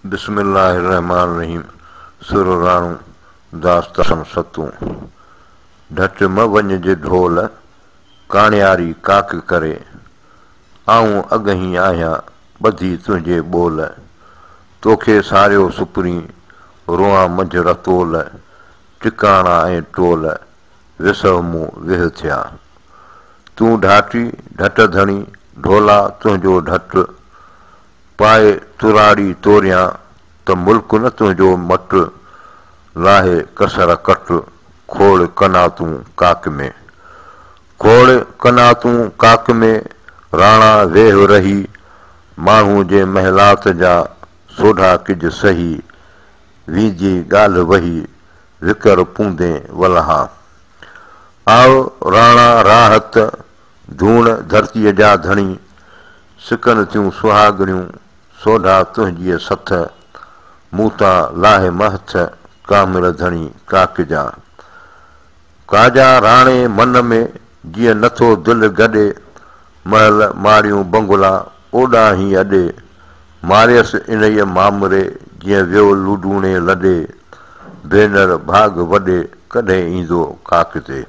बिस्मिल्लाहिर्रहमानिर्रहीम। सुर राणू दास्तान सतूं। ढट म वञ जे ढोल काणियारी काक करे, आऊं अगही आहियां ॿधी तुंहिंजे ॿोल। तोखे सारियो सुपरी रोआं मंझि रतोल, टिकाणा ऐं टोल विसव मूं विह थिया। तूं ढाटी ढट धणी ढोला तुंहिंजो ढट, पाए तुराड़ी तोरियां त मुल्क न तुंहिंजो मट। लाहे कसर कट खोड़ कना तूं काक में, खोड़ कना तूं काक में। राणा वेह रही माण्हू जे महलात जा सोढा किज सही, वीजी ॻाल्हि वही विकर पूंदे वलहा। आओ राणा राहत धूण धरतीअ जा धणी, सिकनि थियूं सुहागणियूं सोढा तुंहिंजीअ सथ। मूं तां लाहे महथ कामिर धणी काक जा। काजा राणे मन में जीअं नथो दिलि गॾे, महल माड़ियूं बंगुला ओॾाहीं अॾे। मारियसि इन्हीअ मामरे जीअं वियो लूडूणे लॾे, भेनर भाग वॾे कॾहिं ईंदो काक ते।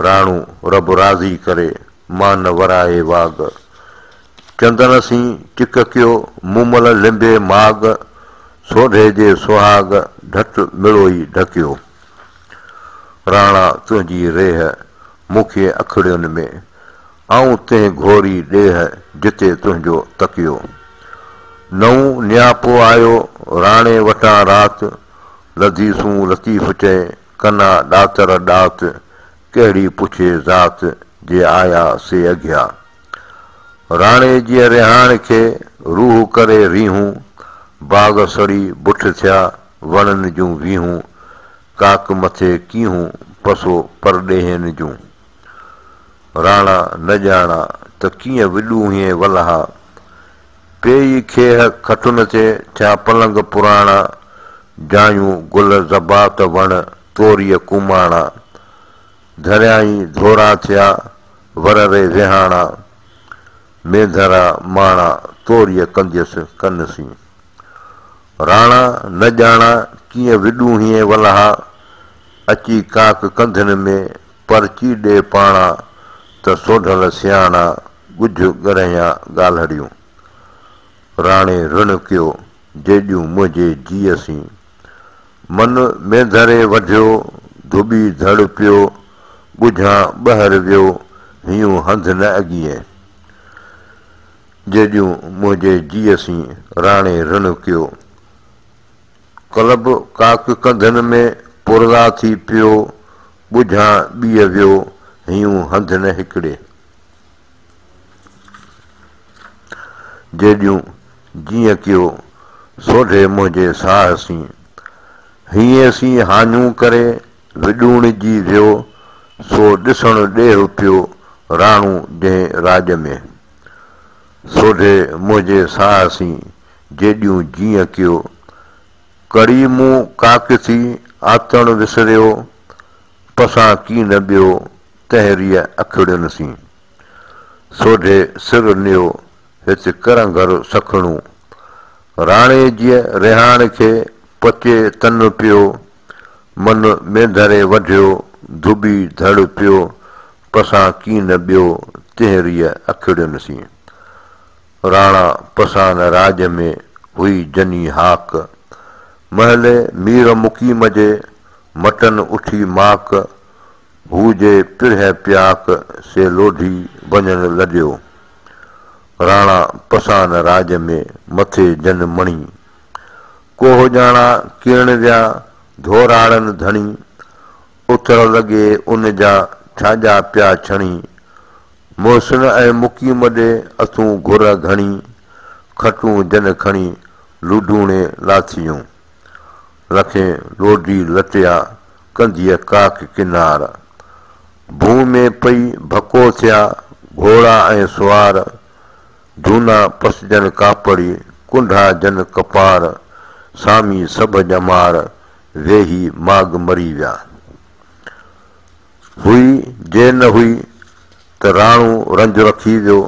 राणू रब राज़ी करे मां न वराए वाग, चंदन सी चिक कयो मूमल लिंबे माग। सोढे जे सुहाग ढट मिड़ो ई ढकियो, राणा तुंहिंजी रेह मूंखे अखड़ियुनि में। आऊं तंहिं घोरी ॾेह जिते तुंहिंजो तकियो। नऊं नियापो आयो राणे वटां राति, लधीसूं लतीफ़ चए कना ॾातर ॾात। कहिड़ी पुछे ज़ात जे आया से अॻियां। राणे जी रिहाण खे रूह करे रीहूं, बाग सड़ी बुठ थिया वणनि जूं वीहूं। काक मथे कीहूं पसो परॾेहनि जूं। राणा न ॼाणा त कीअं विॾूं हीअं वलहा, पेई खेह खटुन ते थिया पलंग पुराणा। जायूं गुल ज़बात वण तोरीअ कुमाणा, धरियाई धोरा थिया वररे विहाणा। मेंधरा माणा तोरीअ कंदियसि कनसी, राणा न ॼाणा कीअं विॾूं हीअं वलहा। अची काक कंधनि में परची ॾे पाणा, त सोढल सियाणा ॻुझ ॻरहियां ॻाल्हड़ियूं। राणे ऋण कयो जेॾियूं मुंहिंजे जीअ सी, मन मेंधरे वढियो धुॿी धड़ पियो। ॻुझां ॿाहिरि वियो हीयूं हंधि न अॻिए, जेॾियूं मुंहिंजे जीअ सी राणे ऋण कयो। कलब काक कंधनि में पुरला थी पियो, ॻुझां ॿीअ वियो हीयूं हंधि न हिकिड़े, जेॾियूं जीअं कयो सोढे मुंहिंजे साह सी। हीअं सी हाञूं करे विॾूण जी वियो, सो ॾिसण ॾेह पियो राणू जंहिं राॼ में। सोढे मुंहिंजे साह सी जेॾियूं जीअं कयो, कड़ी मूं काक थी आतण विसरियो। पसां कीन ॿियो तहरीअ अखड़ियुनि सी, सोढे सिर नियो हिते करंगर सखणूं। राणे जीअ रिहाण खे पचे तन पियो, मन मेंधरे वढियो धुॿी धड़ पियो। पसां कीन ॿियो तहरीअ अखड़ियुनि सी, राणा पसान राज में हुई जनी हाक। महल मीर मुकीम जे मटन उठी माक, हू जे पिरह प्याक से लोढ़ी वञण लॾियो। राणा पसान राज में मथे जन मणी, कोह ॼाणा किरण विया धोराड़नि धणी। उथर लॻे उन जा छाॼा पिया छणी, मोहसिन ऐं मुकीम ॾे अथूं घुर घणी। खटूं जन खणी लूडूणे लाथियूं, रखे लोढी लटिया कंधीअ काक किनार। भूं में पई भको थिया घोड़ा ऐं सुवार, झूना पसजन कापड़ी कुंढा जन कपार। सामी सभु ॼमार वेही माग मरी विया। हुई जे न हुई त राणू रंज रखी वियो,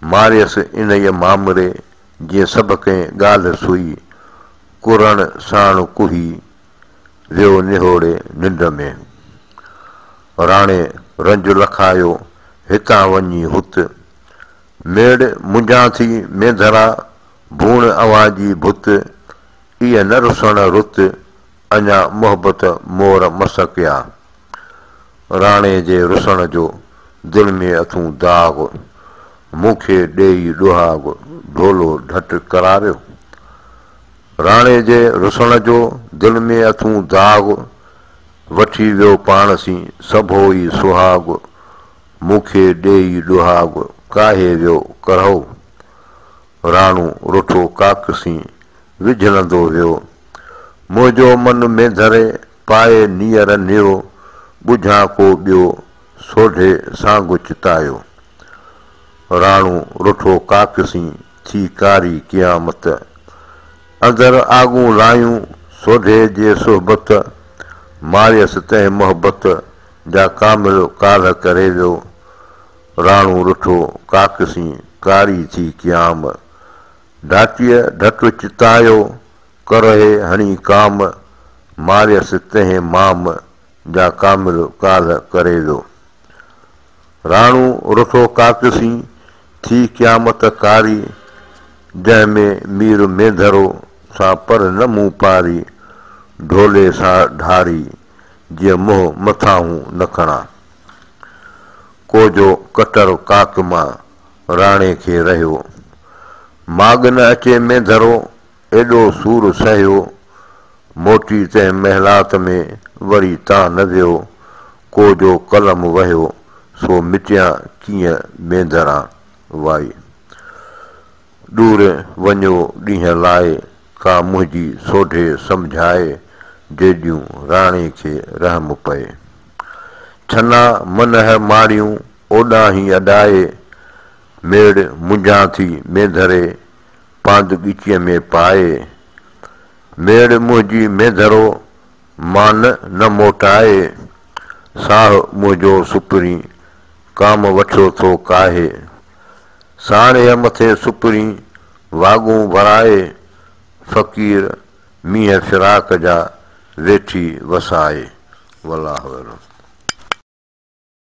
मारियसि इन्हीअ मामरे जीअं सभु कंहिं ॻाल्हि सुई कुरण साण कुही वियो निहोड़े निंड में। राणे रंज लखायो हितां वञी हुत मेड़ मुंझां थी मेंधरा भूण अवांजी भुत इहा न रुसण रुत अञा मोहबत मोर मसकिया। राणे जे रुसण जो दिलि में अथूं दाग़ मूंखे ॾेई ॾुहाग ढोलो ढट करारियो। राणे जे रुसण जो दिलि में अथूं दाग़ वठी वियो पाण सी सभो ई सुहाग मूंखे ॾेई ॾुहाग काहे वियो करहो। राणू रुठो काकसी विझलंदो वियो मुंहिंजो मन में धरे पाए नीअर नियो ॿुझां को ॿियो सोढे साॻु चितायो। राणू रुठो काकसी थी कारी क़यामत अंदरि आगूं लायूं सोढे जे सोहबत मारियसि तंहिं मोहबत जा कामिल काल्ह करे वियो। राणू रुठो काकसी कारी थी क़याम ढाटीअ ढट चितायो करहे हणी काम मारियसि तंहिं माम जा कामिल काल्ह करे वियो। राणू रुठो काकसी थी क़यामत कारी जंहिंमें मीर मेंधरो सां पर न मूं पारी ढोले सां ढारी जीअं मुंहुं मथां न खणा। को जो कटर काक मां राणे खे रहियो माग न अचे मेंधरो एॾो सूर सहियो मोटी तंहिं महिलात में वरी तां न वियो को जो कलम वहियो सो मिटिया कीअं मेंधरां वाई। दूर वञो ॾींहं लाइ का मुंहिंजी सोढे सम्झाए जेॾियूं राणे खे रहम पए। छना मनह मारियूं ओॾां ई अॾाए मेड़ मुंझां थी मेंधरे पांद ॻीचीअ में पाए मेड़ मुंहिंजी मेंधरो मान न मोटाए साह मुंहिंजो सुपरी काम वठियो थो काहे साणे मथे सुपरी वाॻूं भराए फ़क़ीर मींहं फिराक जा वेठी वसाए। वल्लाहु